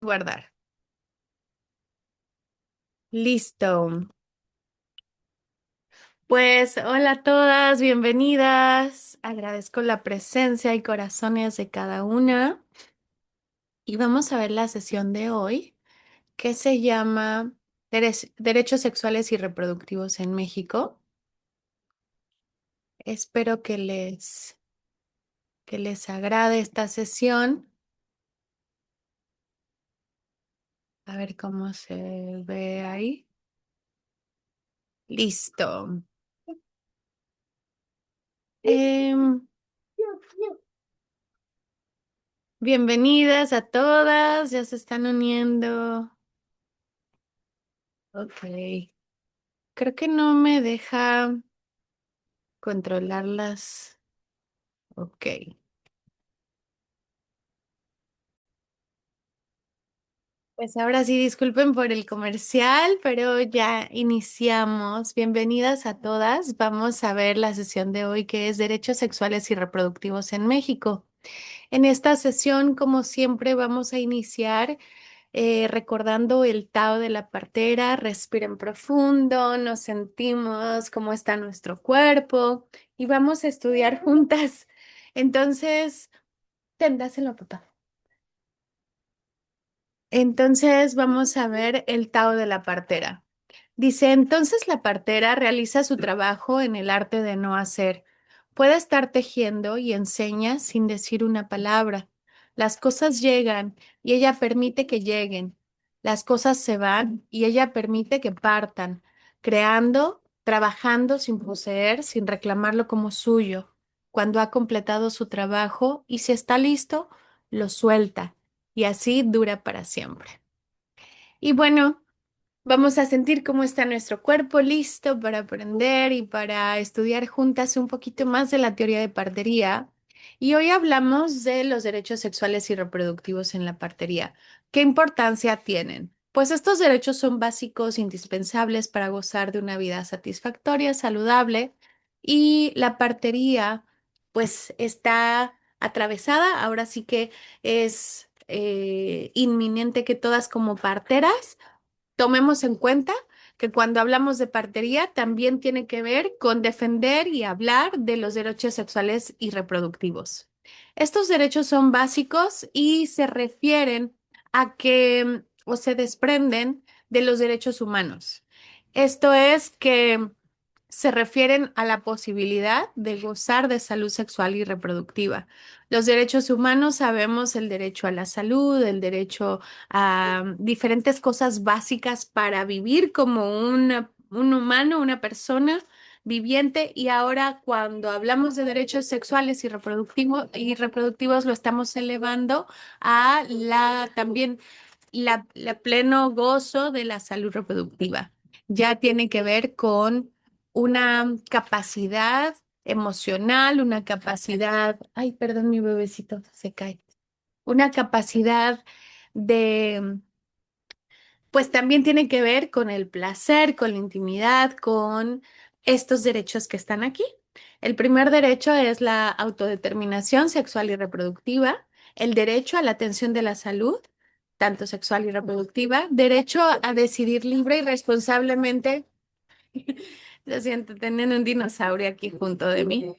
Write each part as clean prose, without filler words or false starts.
Guardar. Listo. Pues hola a todas, bienvenidas. Agradezco la presencia y corazones de cada una. Y vamos a ver la sesión de hoy, que se llama Derechos Sexuales y Reproductivos en México. Espero que les agrade esta sesión. A ver cómo se ve ahí. Listo. Em, Bienvenidas a todas, ya se están uniendo. Ok. Creo que no me deja controlarlas. Ok. Pues ahora sí, disculpen por el comercial, pero ya iniciamos. Bienvenidas a todas. Vamos a ver la sesión de hoy que es Derechos Sexuales y Reproductivos en México. En esta sesión, como siempre, vamos a iniciar recordando el Tao de la partera. Respiren profundo, nos sentimos cómo está nuestro cuerpo y vamos a estudiar juntas. Entonces, dáselo, papá. Entonces vamos a ver el Tao de la partera. Dice, entonces la partera realiza su trabajo en el arte de no hacer. Puede estar tejiendo y enseña sin decir una palabra. Las cosas llegan y ella permite que lleguen. Las cosas se van y ella permite que partan, creando, trabajando sin poseer, sin reclamarlo como suyo. Cuando ha completado su trabajo y si está listo, lo suelta y así dura para siempre. Y bueno, vamos a sentir cómo está nuestro cuerpo listo para aprender y para estudiar juntas un poquito más de la teoría de partería. Y hoy hablamos de los derechos sexuales y reproductivos en la partería. ¿Qué importancia tienen? Pues estos derechos son básicos, indispensables para gozar de una vida satisfactoria, saludable, y la partería pues está atravesada. Ahora sí que es inminente que todas como parteras tomemos en cuenta que cuando hablamos de partería también tiene que ver con defender y hablar de los derechos sexuales y reproductivos. Estos derechos son básicos y se refieren a que o se desprenden de los derechos humanos. Esto es que se refieren a la posibilidad de gozar de salud sexual y reproductiva. Los derechos humanos sabemos el derecho a la salud, el derecho a diferentes cosas básicas para vivir como un humano, una persona viviente. Y ahora cuando hablamos de derechos sexuales y reproductivos lo estamos elevando a la también la pleno gozo de la salud reproductiva. Ya tiene que ver con una capacidad emocional, una capacidad, ay, perdón, mi bebecito se cae, una capacidad de, pues también tiene que ver con el placer, con la intimidad, con estos derechos que están aquí. El primer derecho es la autodeterminación sexual y reproductiva, el derecho a la atención de la salud, tanto sexual y reproductiva, derecho a decidir libre y responsablemente. Lo siento, tienen un dinosaurio aquí junto de mí.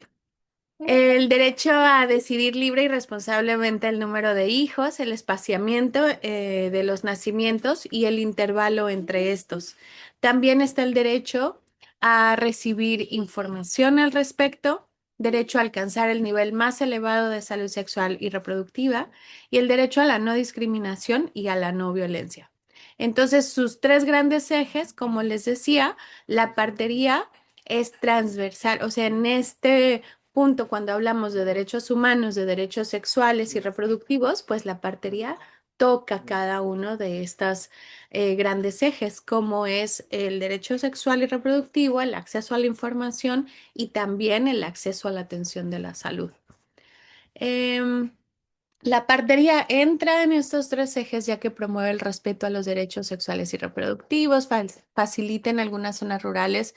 El derecho a decidir libre y responsablemente el número de hijos, el espaciamiento de los nacimientos y el intervalo entre estos. También está el derecho a recibir información al respecto, derecho a alcanzar el nivel más elevado de salud sexual y reproductiva y el derecho a la no discriminación y a la no violencia. Entonces, sus tres grandes ejes, como les decía, la partería es transversal, o sea, en este punto, cuando hablamos de derechos humanos, de derechos sexuales y reproductivos, pues la partería toca cada uno de estos grandes ejes, como es el derecho sexual y reproductivo, el acceso a la información y también el acceso a la atención de la salud. Em, la partería entra en estos tres ejes ya que promueve el respeto a los derechos sexuales y reproductivos, facilita en algunas zonas rurales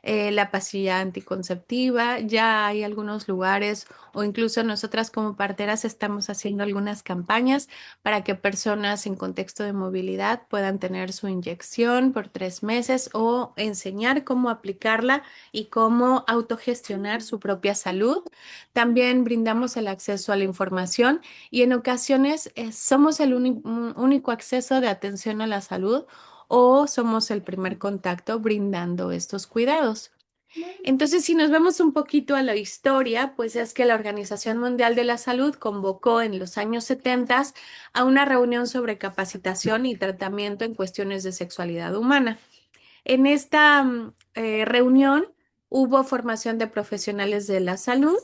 la pastilla anticonceptiva. Ya hay algunos lugares o incluso nosotras como parteras estamos haciendo algunas campañas para que personas en contexto de movilidad puedan tener su inyección por 3 meses o enseñar cómo aplicarla y cómo autogestionar su propia salud. También brindamos el acceso a la información y en ocasiones somos el único acceso de atención a la salud o somos el primer contacto brindando estos cuidados. Entonces, si nos vemos un poquito a la historia, pues es que la Organización Mundial de la Salud convocó en los años 70 a una reunión sobre capacitación y tratamiento en cuestiones de sexualidad humana. En esta reunión hubo formación de profesionales de la salud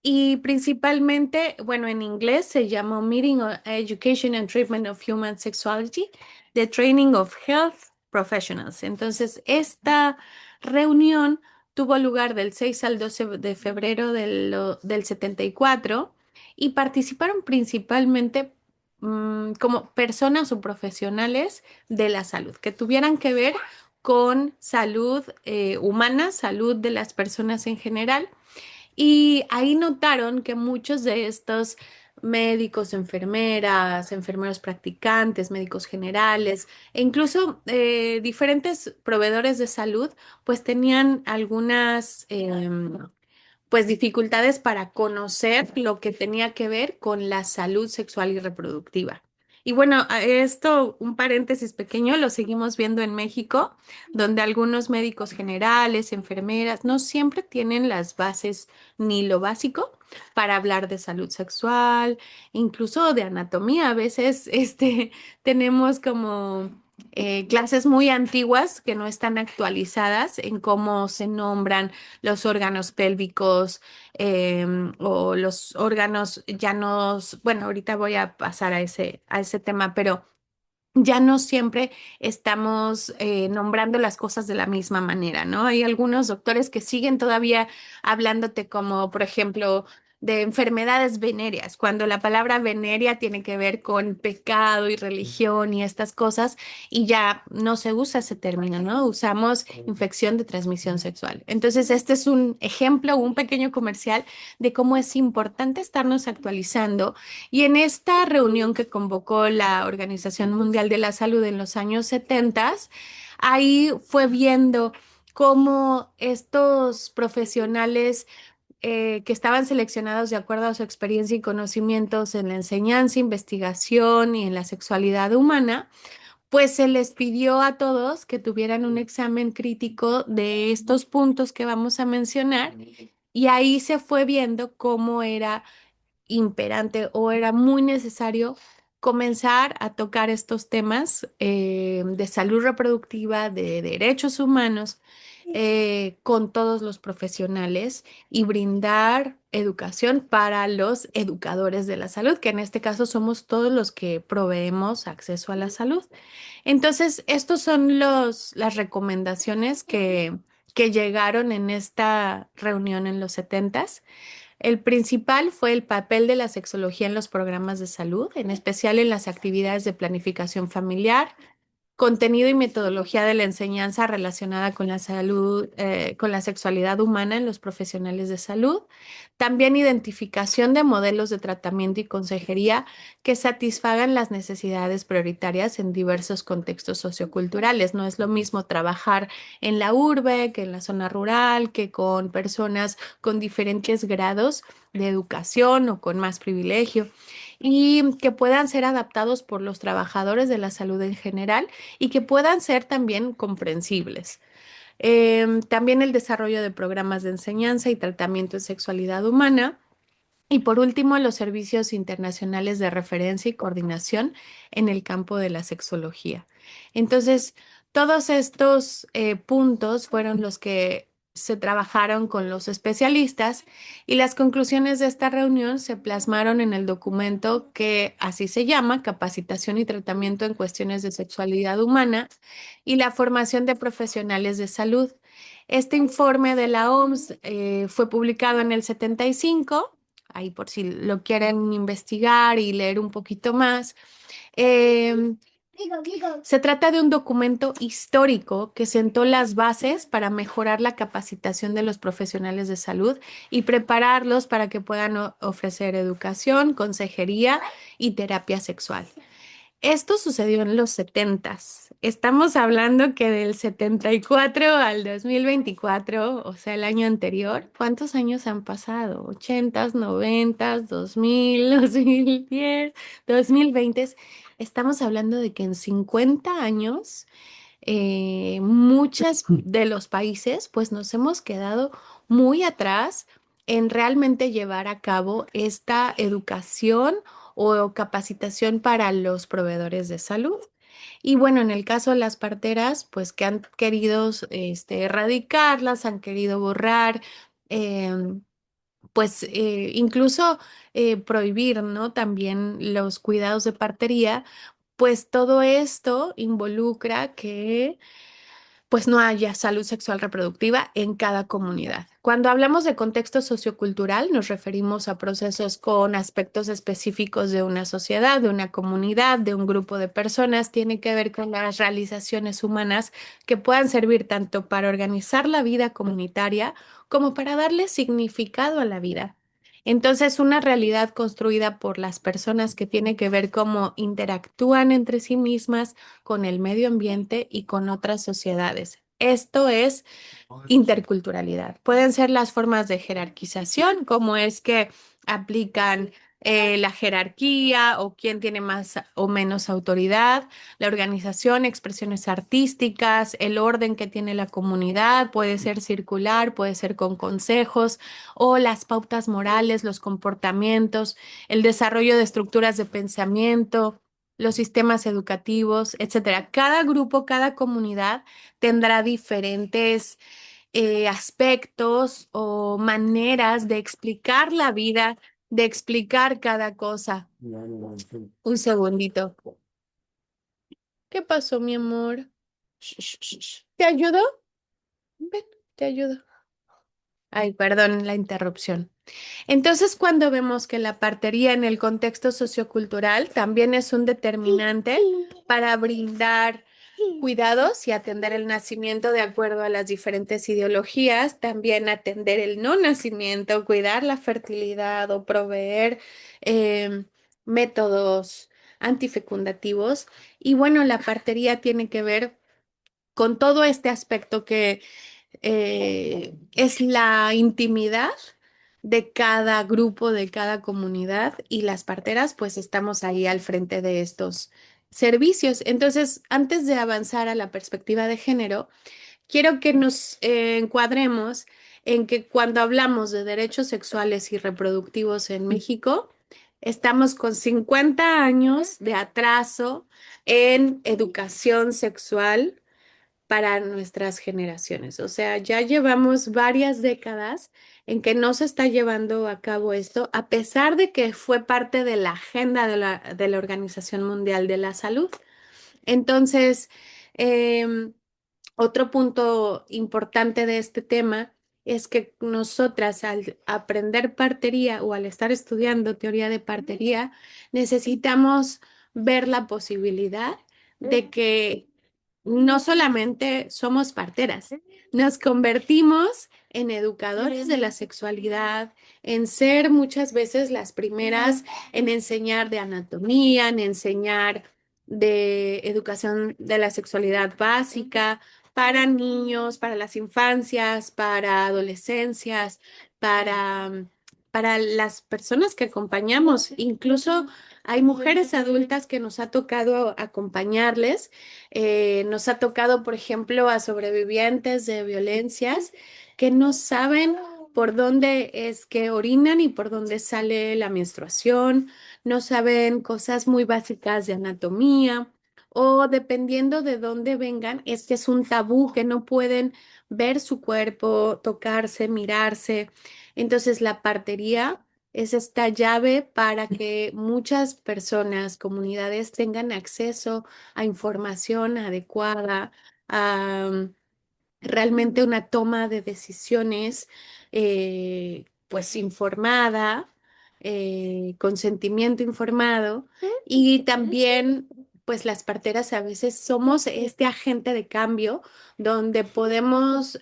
y principalmente, bueno, en inglés se llamó Meeting on Education and Treatment of Human Sexuality, the Training of Health Professionals. Entonces, esta reunión tuvo lugar del 6 al 12 de febrero del 74 y participaron principalmente como personas o profesionales de la salud que tuvieran que ver con salud humana, salud de las personas en general y ahí notaron que muchos de estos médicos, enfermeras, enfermeros practicantes, médicos generales e incluso diferentes proveedores de salud, pues tenían algunas pues dificultades para conocer lo que tenía que ver con la salud sexual y reproductiva. Y bueno, a esto, un paréntesis pequeño, lo seguimos viendo en México, donde algunos médicos generales, enfermeras, no siempre tienen las bases ni lo básico para hablar de salud sexual, incluso de anatomía. A veces, tenemos como clases muy antiguas que no están actualizadas en cómo se nombran los órganos pélvicos o los órganos llanos. Bueno, ahorita voy a pasar a ese tema, pero ya no siempre estamos nombrando las cosas de la misma manera, ¿no? Hay algunos doctores que siguen todavía hablándote como, por ejemplo, de enfermedades venéreas, cuando la palabra venérea tiene que ver con pecado y religión y estas cosas, y ya no se usa ese término, ¿no? Usamos infección de transmisión sexual. Entonces, este es un ejemplo, un pequeño comercial de cómo es importante estarnos actualizando y en esta reunión que convocó la Organización Mundial de la Salud en los años 70, ahí fue viendo cómo estos profesionales que estaban seleccionados de acuerdo a su experiencia y conocimientos en la enseñanza, investigación y en la sexualidad humana, pues se les pidió a todos que tuvieran un examen crítico de estos puntos que vamos a mencionar y ahí se fue viendo cómo era imperante o era muy necesario comenzar a tocar estos temas de salud reproductiva, de derechos humanos, con todos los profesionales y brindar educación para los educadores de la salud, que en este caso somos todos los que proveemos acceso a la salud. Entonces, estos son las recomendaciones que llegaron en esta reunión en los 70. El principal fue el papel de la sexología en los programas de salud, en especial en las actividades de planificación familiar, contenido y metodología de la enseñanza relacionada con la salud, con la sexualidad humana en los profesionales de salud. También identificación de modelos de tratamiento y consejería que satisfagan las necesidades prioritarias en diversos contextos socioculturales. No es lo mismo trabajar en la urbe que en la zona rural, que con personas con diferentes grados de educación o con más privilegio y que puedan ser adaptados por los trabajadores de la salud en general y que puedan ser también comprensibles. También el desarrollo de programas de enseñanza y tratamiento en sexualidad humana. Y por último, los servicios internacionales de referencia y coordinación en el campo de la sexología. Entonces, todos estos puntos fueron los que se trabajaron con los especialistas y las conclusiones de esta reunión se plasmaron en el documento que así se llama, Capacitación y Tratamiento en Cuestiones de Sexualidad Humana y la Formación de Profesionales de Salud. Este informe de la OMS fue publicado en el 75, ahí por si lo quieren investigar y leer un poquito más. Em, Se trata de un documento histórico que sentó las bases para mejorar la capacitación de los profesionales de salud y prepararlos para que puedan ofrecer educación, consejería y terapia sexual. Esto sucedió en los setentas. Estamos hablando que del 74 al 2024, o sea, el año anterior, ¿cuántos años han pasado? Ochentas, noventas, 2000, 2010, 2020. Estamos hablando de que en 50 años muchos de los países pues nos hemos quedado muy atrás en realmente llevar a cabo esta educación o capacitación para los proveedores de salud. Y bueno, en el caso de las parteras, pues que han querido erradicarlas, han querido borrar, em, pues incluso prohibir, ¿no? También los cuidados de partería, pues todo esto involucra que pues no haya salud sexual reproductiva en cada comunidad. Cuando hablamos de contexto sociocultural, nos referimos a procesos con aspectos específicos de una sociedad, de una comunidad, de un grupo de personas. Tiene que ver con las realizaciones humanas que puedan servir tanto para organizar la vida comunitaria como para darle significado a la vida. Entonces, una realidad construida por las personas que tiene que ver cómo interactúan entre sí mismas con el medio ambiente y con otras sociedades. Esto es interculturalidad. Pueden ser las formas de jerarquización, como es que aplican la jerarquía o quién tiene más o menos autoridad, la organización, expresiones artísticas, el orden que tiene la comunidad, puede ser circular, puede ser con consejos o las pautas morales, los comportamientos, el desarrollo de estructuras de pensamiento, los sistemas educativos, etcétera. Cada grupo, cada comunidad tendrá diferentes aspectos o maneras de explicar la vida, de explicar cada cosa. Un segundito. ¿Qué pasó, mi amor? ¿Te ayudo? Ven, te ayudo. Ay, perdón la interrupción. Entonces, cuando vemos que la partería en el contexto sociocultural también es un determinante para brindar cuidados y atender el nacimiento de acuerdo a las diferentes ideologías, también atender el no nacimiento, cuidar la fertilidad o proveer em, métodos antifecundativos. Y bueno, la partería tiene que ver con todo este aspecto que es la intimidad de cada grupo, de cada comunidad y las parteras, pues estamos ahí al frente de estos servicios. Entonces, antes de avanzar a la perspectiva de género, quiero que nos encuadremos en que cuando hablamos de derechos sexuales y reproductivos en México, estamos con 50 años de atraso en educación sexual para nuestras generaciones. O sea, ya llevamos varias décadas en que no se está llevando a cabo esto, a pesar de que fue parte de la agenda de la Organización Mundial de la Salud. Entonces, em, otro punto importante de este tema es que nosotras al aprender partería o al estar estudiando teoría de partería, necesitamos ver la posibilidad de que no solamente somos parteras, nos convertimos en educadores de la sexualidad, en ser muchas veces las primeras en enseñar de anatomía, en enseñar de educación de la sexualidad básica para niños, para las infancias, para adolescencias, para, para las personas que acompañamos. Incluso hay mujeres adultas que nos ha tocado acompañarles. Nos ha tocado, por ejemplo, a sobrevivientes de violencias que no saben por dónde es que orinan y por dónde sale la menstruación, no saben cosas muy básicas de anatomía o dependiendo de dónde vengan, es que es un tabú que no pueden ver su cuerpo, tocarse, mirarse. Entonces, la partería es esta llave para que muchas personas, comunidades tengan acceso a información adecuada, a realmente una toma de decisiones pues informada, consentimiento informado y también pues las parteras a veces somos este agente de cambio donde podemos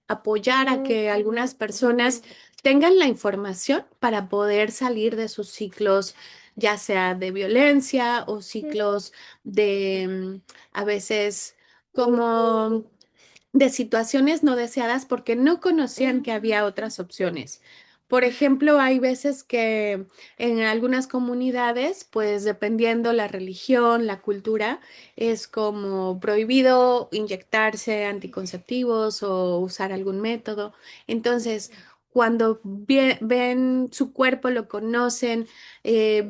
apoyar a que algunas personas tengan la información para poder salir de sus ciclos, ya sea de violencia o ciclos de a veces como de situaciones no deseadas porque no conocían que había otras opciones. Por ejemplo, hay veces que en algunas comunidades, pues dependiendo la religión, la cultura, es como prohibido inyectarse anticonceptivos o usar algún método. Entonces, cuando ven su cuerpo, lo conocen,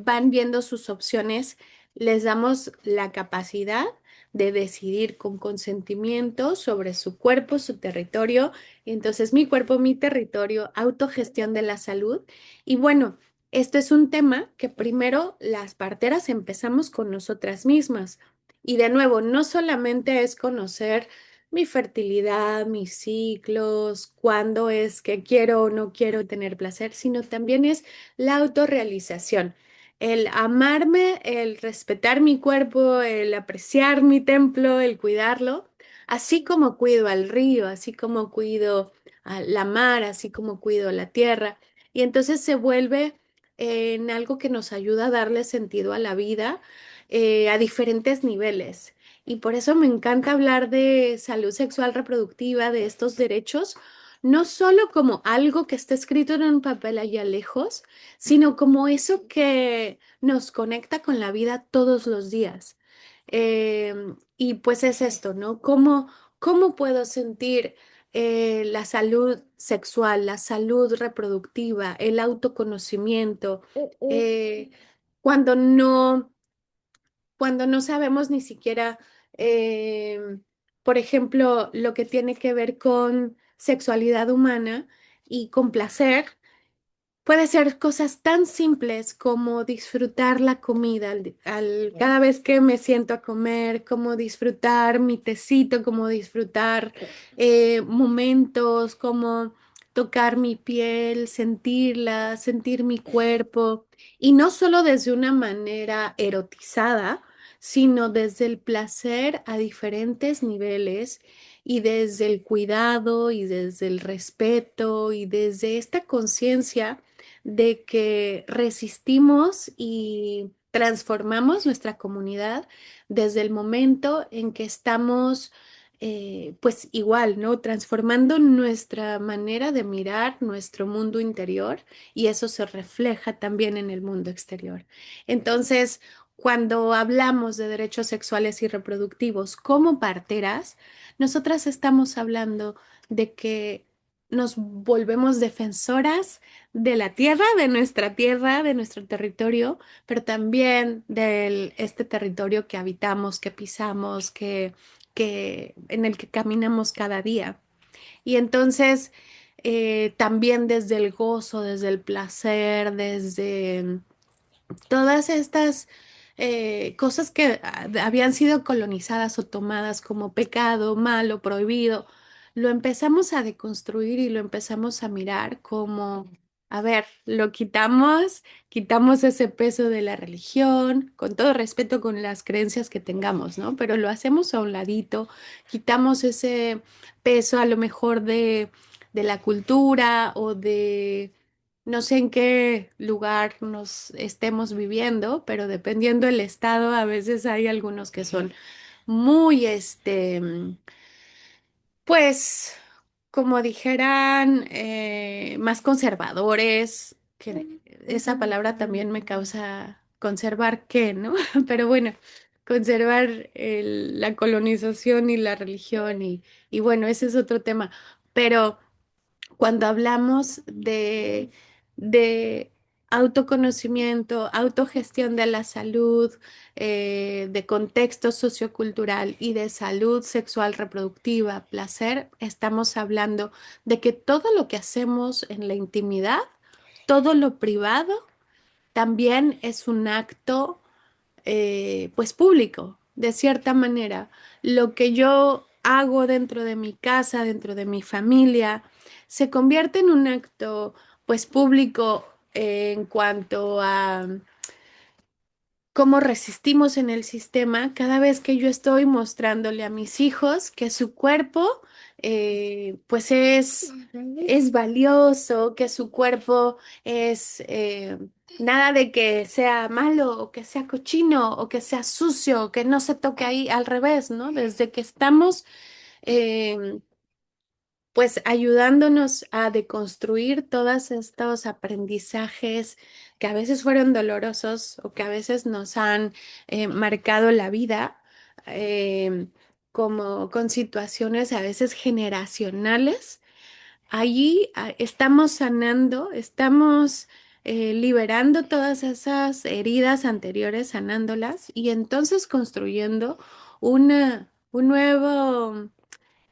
van viendo sus opciones, les damos la capacidad de decidir con consentimiento sobre su cuerpo, su territorio. Entonces, mi cuerpo, mi territorio, autogestión de la salud. Y bueno, esto es un tema que primero las parteras empezamos con nosotras mismas. Y de nuevo, no solamente es conocer mi fertilidad, mis ciclos, cuándo es que quiero o no quiero tener placer, sino también es la autorrealización, el amarme, el respetar mi cuerpo, el apreciar mi templo, el cuidarlo, así como cuido al río, así como cuido a la mar, así como cuido la tierra. Y entonces se vuelve en algo que nos ayuda a darle sentido a la vida a diferentes niveles. Y por eso me encanta hablar de salud sexual reproductiva, de estos derechos, no solo como algo que está escrito en un papel allá lejos, sino como eso que nos conecta con la vida todos los días. Y pues es esto, ¿no? ¿Cómo puedo sentir la salud sexual, la salud reproductiva, el autoconocimiento, eh, cuando no, cuando no sabemos ni siquiera, por ejemplo, lo que tiene que ver con sexualidad humana y con placer? Puede ser cosas tan simples como disfrutar la comida cada vez que me siento a comer, como disfrutar mi tecito, como disfrutar momentos, como tocar mi piel, sentirla, sentir mi cuerpo. Y no solo desde una manera erotizada, sino desde el placer a diferentes niveles y desde el cuidado y desde el respeto y desde esta conciencia de que resistimos y transformamos nuestra comunidad desde el momento en que estamos, pues igual, ¿no? Transformando nuestra manera de mirar nuestro mundo interior y eso se refleja también en el mundo exterior. Entonces, cuando hablamos de derechos sexuales y reproductivos como parteras, nosotras estamos hablando de que nos volvemos defensoras de la tierra, de nuestro territorio, pero también de este territorio que habitamos, que pisamos, en el que caminamos cada día. Y entonces, también desde el gozo, desde el placer, desde todas estas cosas que habían sido colonizadas o tomadas como pecado, malo, prohibido, lo empezamos a deconstruir y lo empezamos a mirar como, a ver, lo quitamos, quitamos ese peso de la religión, con todo respeto con las creencias que tengamos, ¿no? Pero lo hacemos a un ladito, quitamos ese peso a lo mejor de la cultura o de no sé en qué lugar nos estemos viviendo, pero dependiendo del estado, a veces hay algunos que son muy, pues, como dijeran, más conservadores, que esa palabra también me causa conservar qué, ¿no? Pero bueno, conservar la colonización y la religión y bueno, ese es otro tema. Pero cuando hablamos de autoconocimiento, autogestión de la salud, de contexto sociocultural y de salud sexual reproductiva, placer, estamos hablando de que todo lo que hacemos en la intimidad, todo lo privado, también es un acto pues público, de cierta manera. Lo que yo hago dentro de mi casa, dentro de mi familia, se convierte en un acto pues público en cuanto a cómo resistimos en el sistema cada vez que yo estoy mostrándole a mis hijos que su cuerpo pues es valioso, que su cuerpo es nada de que sea malo o que sea cochino o que sea sucio, o que no se toque ahí al revés, ¿no? Desde que estamos em, pues ayudándonos a deconstruir todos estos aprendizajes que a veces fueron dolorosos o que a veces nos han marcado la vida, eh, como con situaciones a veces generacionales. Allí estamos sanando, estamos liberando todas esas heridas anteriores, sanándolas y entonces construyendo un nuevo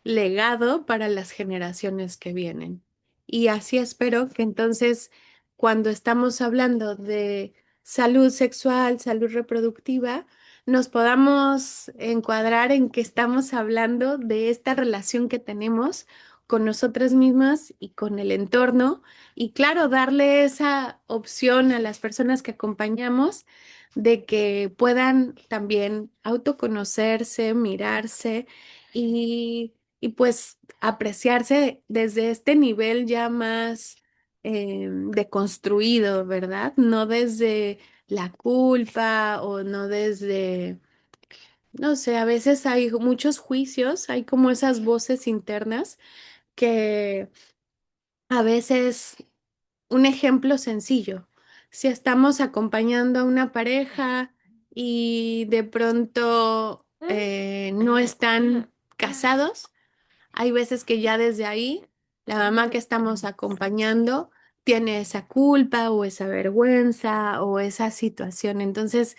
legado para las generaciones que vienen. Y así espero que entonces, cuando estamos hablando de salud sexual, salud reproductiva, nos podamos encuadrar en que estamos hablando de esta relación que tenemos con nosotras mismas y con el entorno. Y claro, darle esa opción a las personas que acompañamos de que puedan también autoconocerse, mirarse y pues apreciarse desde este nivel ya más deconstruido, ¿verdad? No desde la culpa o no desde, no sé, a veces hay muchos juicios, hay como esas voces internas que a veces, un ejemplo sencillo, si estamos acompañando a una pareja y de pronto no están casados, hay veces que ya desde ahí la mamá que estamos acompañando tiene esa culpa o esa vergüenza o esa situación. Entonces,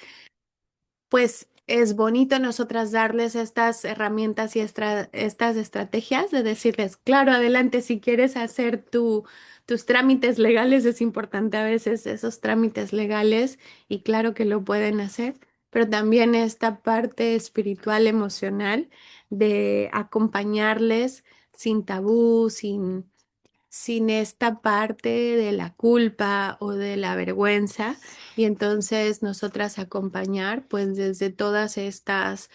pues es bonito nosotras darles estas herramientas y estas estrategias de decirles, claro, adelante, si quieres hacer tus trámites legales, es importante a veces esos trámites legales y claro que lo pueden hacer, pero también esta parte espiritual, emocional de acompañarles sin tabú, sin esta parte de la culpa o de la vergüenza y entonces nosotras acompañar pues desde todas estas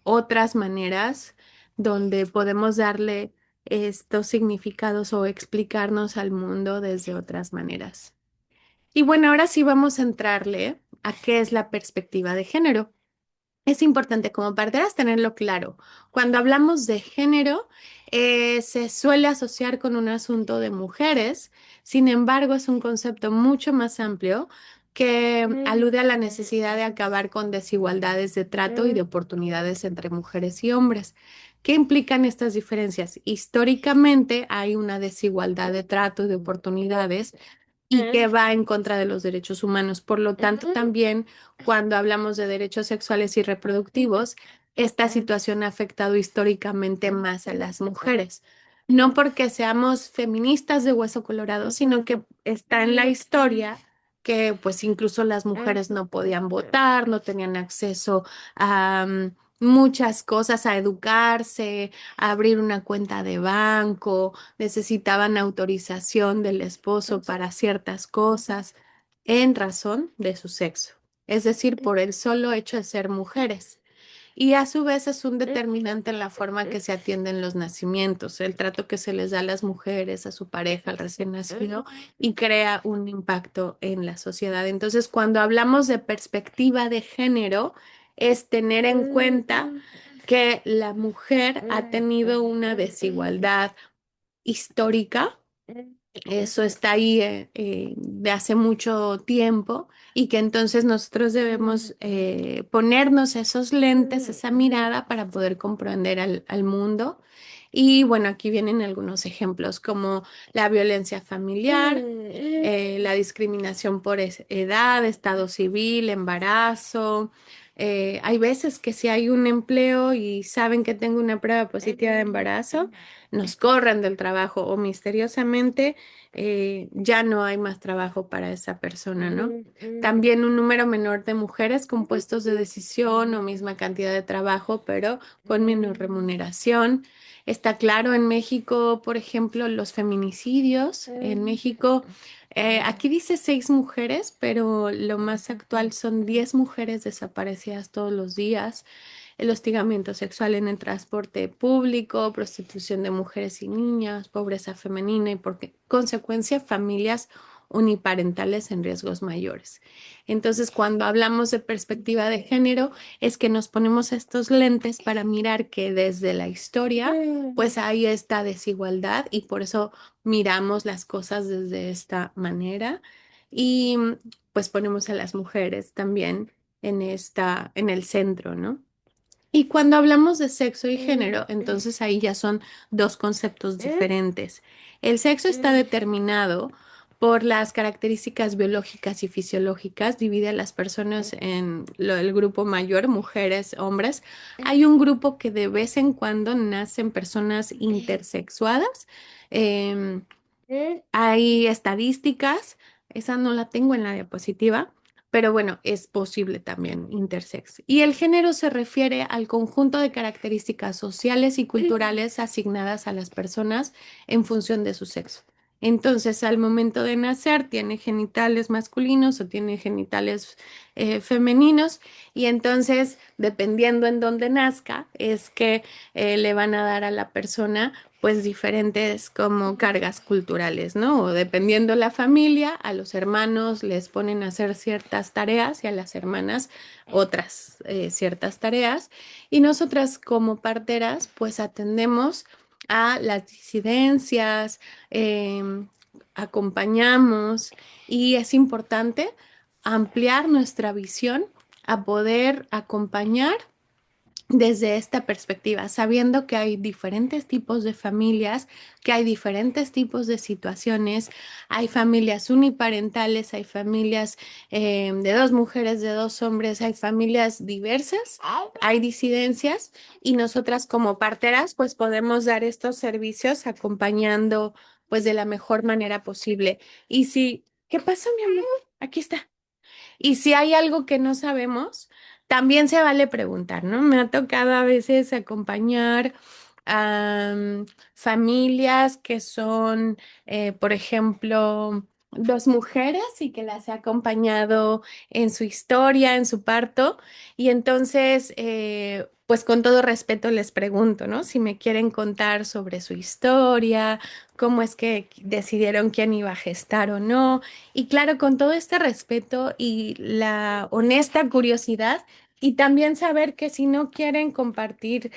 otras maneras donde podemos darle estos significados o explicarnos al mundo desde otras maneras. Y bueno, ahora sí vamos a entrarle a qué es la perspectiva de género. Es importante como parteras tenerlo claro. Cuando hablamos de género, se suele asociar con un asunto de mujeres, sin embargo, es un concepto mucho más amplio que alude a la necesidad de acabar con desigualdades de trato y de oportunidades entre mujeres y hombres. ¿Qué implican estas diferencias? Históricamente hay una desigualdad de trato y de oportunidades y que va en contra de los derechos humanos. Por lo tanto, también cuando hablamos de derechos sexuales y reproductivos, esta situación ha afectado históricamente más a las mujeres. No porque seamos feministas de hueso colorado, sino que está en la historia que pues incluso las mujeres no podían votar, no tenían acceso a muchas cosas, a educarse, a abrir una cuenta de banco, necesitaban autorización del esposo para ciertas cosas en razón de su sexo, es decir, por el solo hecho de ser mujeres. Y a su vez es un determinante en la forma que se atienden los nacimientos, el trato que se les da a las mujeres, a su pareja, al recién nacido, y crea un impacto en la sociedad. Entonces, cuando hablamos de perspectiva de género, es tener en cuenta que la mujer ha tenido una desigualdad histórica, eso está ahí de hace mucho tiempo y que entonces nosotros debemos ponernos esos lentes, esa mirada para poder comprender al mundo. Y bueno, aquí vienen algunos ejemplos como la violencia familiar, la discriminación por edad, estado civil, embarazo. Hay veces que si hay un empleo y saben que tengo una prueba positiva de embarazo, nos corren del trabajo o misteriosamente ya no hay más trabajo para esa persona, ¿no? También un número menor de mujeres con puestos de decisión o misma cantidad de trabajo, pero con menor remuneración. Está claro en México, por ejemplo, los feminicidios. En México Aquí dice 6 mujeres, pero lo más actual son 10 mujeres desaparecidas todos los días. El hostigamiento sexual en el transporte público, prostitución de mujeres y niñas, pobreza femenina y por consecuencia familias uniparentales en riesgos mayores. Entonces, cuando hablamos de perspectiva de género, es que nos ponemos estos lentes para mirar que desde la historia, pues hay esta desigualdad y por eso miramos las cosas desde esta manera y pues ponemos a las mujeres también en el centro, ¿no? Y cuando hablamos de sexo y género, entonces ahí ya son dos conceptos diferentes. El sexo está determinado por las características biológicas y fisiológicas, divide a las personas en el grupo mayor, mujeres, hombres. Hay un grupo que de vez en cuando nacen personas intersexuadas. Em, Hay estadísticas, esa no la tengo en la diapositiva, pero bueno, es posible también intersex. Y el género se refiere al conjunto de características sociales y culturales asignadas a las personas en función de su sexo. Entonces, al momento de nacer, tiene genitales masculinos o tiene genitales femeninos, y entonces, dependiendo en dónde nazca, es que le van a dar a la persona pues diferentes como cargas culturales, ¿no? O dependiendo la familia, a los hermanos les ponen a hacer ciertas tareas y a las hermanas otras ciertas tareas. Y nosotras como parteras, pues atendemos a las disidencias, acompañamos y es importante ampliar nuestra visión a poder acompañar desde esta perspectiva, sabiendo que hay diferentes tipos de familias, que hay diferentes tipos de situaciones, hay familias uniparentales, hay familias de 2 mujeres, de 2 hombres, hay familias diversas, hay disidencias y nosotras como parteras pues podemos dar estos servicios acompañando pues de la mejor manera posible. Y si, ¿qué pasa, mi amor? Aquí está. Y si hay algo que no sabemos, también se vale preguntar, ¿no? Me ha tocado a veces acompañar a familias que son, por ejemplo, 2 mujeres y que las he acompañado en su historia, en su parto. Y entonces, pues con todo respeto les pregunto, ¿no? Si me quieren contar sobre su historia, cómo es que decidieron quién iba a gestar o no. Y claro, con todo este respeto y la honesta curiosidad, y también saber que si no quieren compartir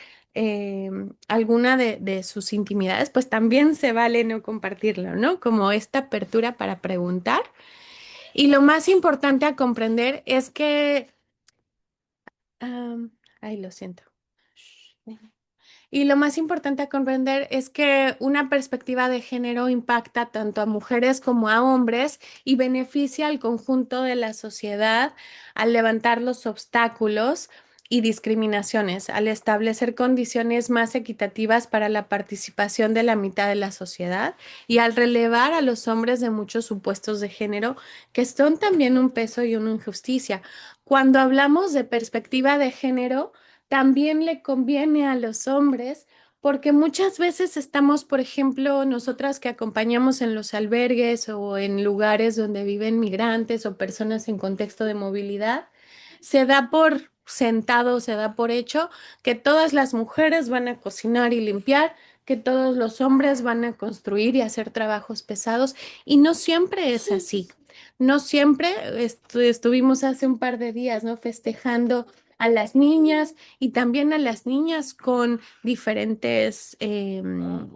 alguna de sus intimidades, pues también se vale no compartirlo, ¿no? Como esta apertura para preguntar. Y lo más importante a comprender es que, ay, lo siento. Y lo más importante a comprender es que una perspectiva de género impacta tanto a mujeres como a hombres y beneficia al conjunto de la sociedad al levantar los obstáculos y discriminaciones, al establecer condiciones más equitativas para la participación de la mitad de la sociedad y al relevar a los hombres de muchos supuestos de género que son también un peso y una injusticia. Cuando hablamos de perspectiva de género, también le conviene a los hombres, porque muchas veces estamos, por ejemplo, nosotras que acompañamos en los albergues o en lugares donde viven migrantes o personas en contexto de movilidad, se da por sentado, se da por hecho que todas las mujeres van a cocinar y limpiar, que todos los hombres van a construir y hacer trabajos pesados, y no siempre es así. No siempre estuvimos hace un par de días, ¿no? Festejando a las niñas y también a las niñas con diferentes,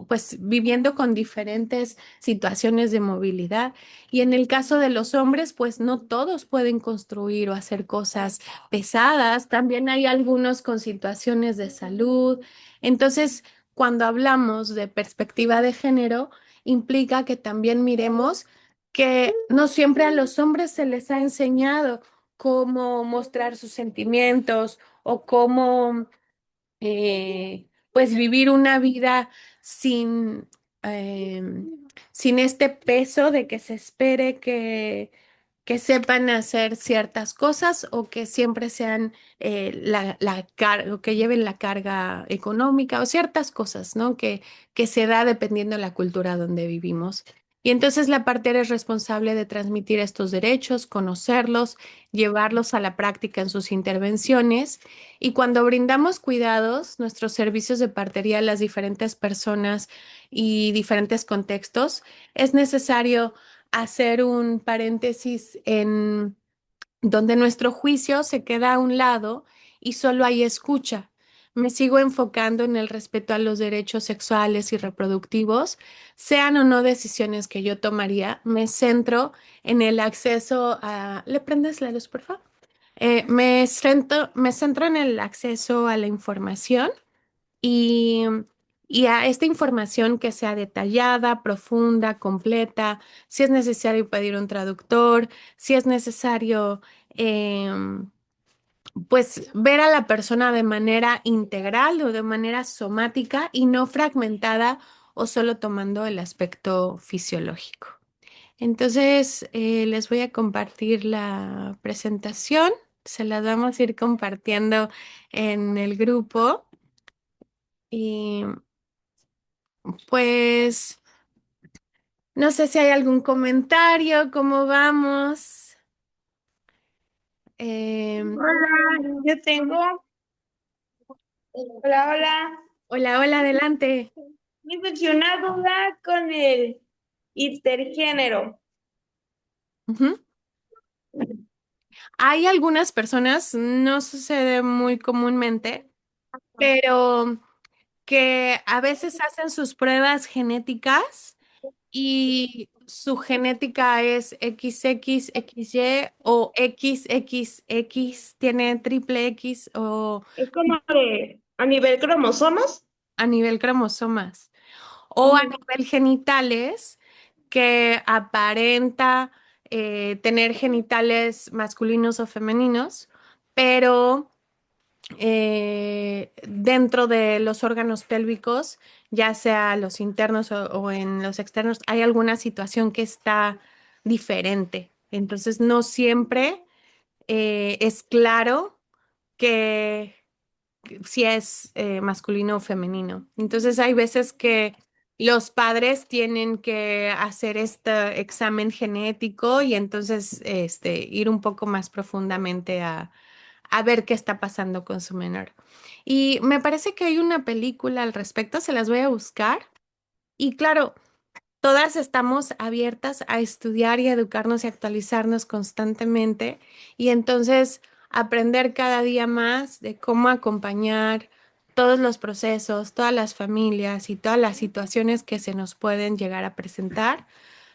pues viviendo con diferentes situaciones de movilidad. Y en el caso de los hombres, pues no todos pueden construir o hacer cosas pesadas. También hay algunos con situaciones de salud. Entonces, cuando hablamos de perspectiva de género, implica que también miremos que no siempre a los hombres se les ha enseñado cómo mostrar sus sentimientos o cómo pues vivir una vida sin, sin este peso de que se espere que sepan hacer ciertas cosas o que siempre sean la carga o que lleven la carga económica o ciertas cosas, ¿no? Que se da dependiendo de la cultura donde vivimos. Y entonces la partera es responsable de transmitir estos derechos, conocerlos, llevarlos a la práctica en sus intervenciones. Y cuando brindamos cuidados, nuestros servicios de partería a las diferentes personas y diferentes contextos, es necesario hacer un paréntesis en donde nuestro juicio se queda a un lado y solo hay escucha. Me sigo enfocando en el respeto a los derechos sexuales y reproductivos, sean o no decisiones que yo tomaría. Me centro en el acceso a... ¿Le prendes la luz, por favor? Me centro en el acceso a la información y, y a esta información que sea detallada, profunda, completa, si es necesario pedir un traductor, si es necesario, em, pues ver a la persona de manera integral o de manera somática y no fragmentada o solo tomando el aspecto fisiológico. Entonces, les voy a compartir la presentación. Se las vamos a ir compartiendo en el grupo. Y pues no sé si hay algún comentario, ¿cómo vamos? Em, Hola, yo tengo. Hola, hola. hola, hola, adelante. Me surgió una duda con el intergénero. Ujú. Hay algunas personas, no sucede muy comúnmente, pero que a veces hacen sus pruebas genéticas y su genética es XXXY o XXX, tiene triple X o Es como de a nivel cromosomas. a nivel cromosomas o a Ujú. nivel genitales que aparenta tener genitales masculinos o femeninos, pero dentro de los órganos pélvicos, ya sea los internos o en los externos, hay alguna situación que está diferente. Entonces, no siempre es claro que si es masculino o femenino. Entonces hay veces que los padres tienen que hacer este examen genético y entonces ir un poco más profundamente a ver qué está pasando con su menor. Y me parece que hay una película al respecto, se las voy a buscar. Y claro, todas estamos abiertas a estudiar y a educarnos y actualizarnos constantemente y entonces aprender cada día más de cómo acompañar todos los procesos, todas las familias y todas las situaciones que se nos pueden llegar a presentar.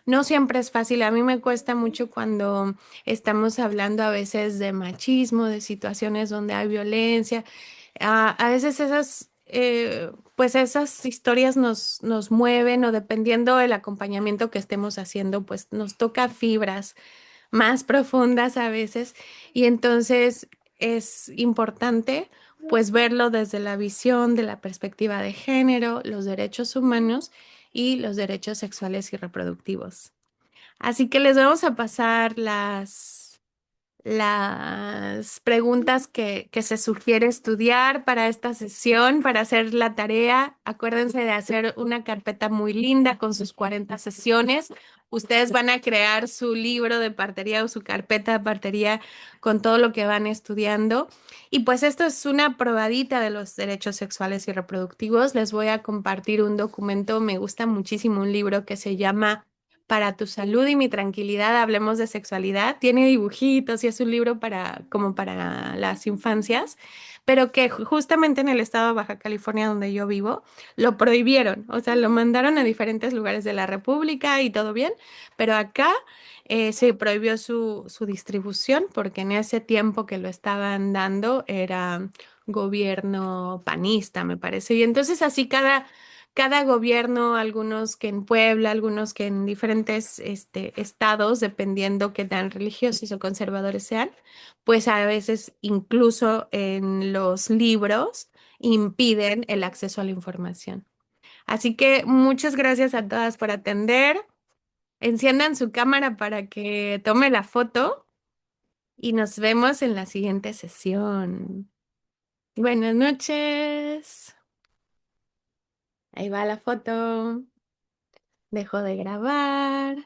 No siempre es fácil. A mí me cuesta mucho cuando estamos hablando a veces de machismo, de situaciones donde hay violencia. A veces pues esas historias nos mueven o dependiendo del acompañamiento que estemos haciendo, pues nos toca fibras más profundas a veces y entonces es importante pues verlo desde la visión de la perspectiva de género, los derechos humanos y los derechos sexuales y reproductivos. Así que les vamos a pasar las preguntas que se sugiere estudiar para esta sesión, para hacer la tarea. Acuérdense de hacer una carpeta muy linda con sus 40 sesiones. Ustedes van a crear su libro de partería o su carpeta de partería con todo lo que van estudiando. Y pues esto es una probadita de los derechos sexuales y reproductivos. Les voy a compartir un documento, me gusta muchísimo un libro que se llama Para tu salud y mi tranquilidad, hablemos de sexualidad. Tiene dibujitos y es un libro para, como para las infancias, pero que justamente en el estado de Baja California donde yo vivo, lo prohibieron. O sea, lo mandaron a diferentes lugares de la República y todo bien, pero acá se prohibió su distribución porque en ese tiempo que lo estaban dando era gobierno panista, me parece. Y entonces así cada gobierno, algunos que en Puebla, algunos que en diferentes estados, dependiendo qué tan religiosos o conservadores sean, pues a veces incluso en los libros impiden el acceso a la información. Así que muchas gracias a todas por atender. Enciendan su cámara para que tome la foto y nos vemos en la siguiente sesión. Buenas noches. Ahí va la foto. Dejo de grabar.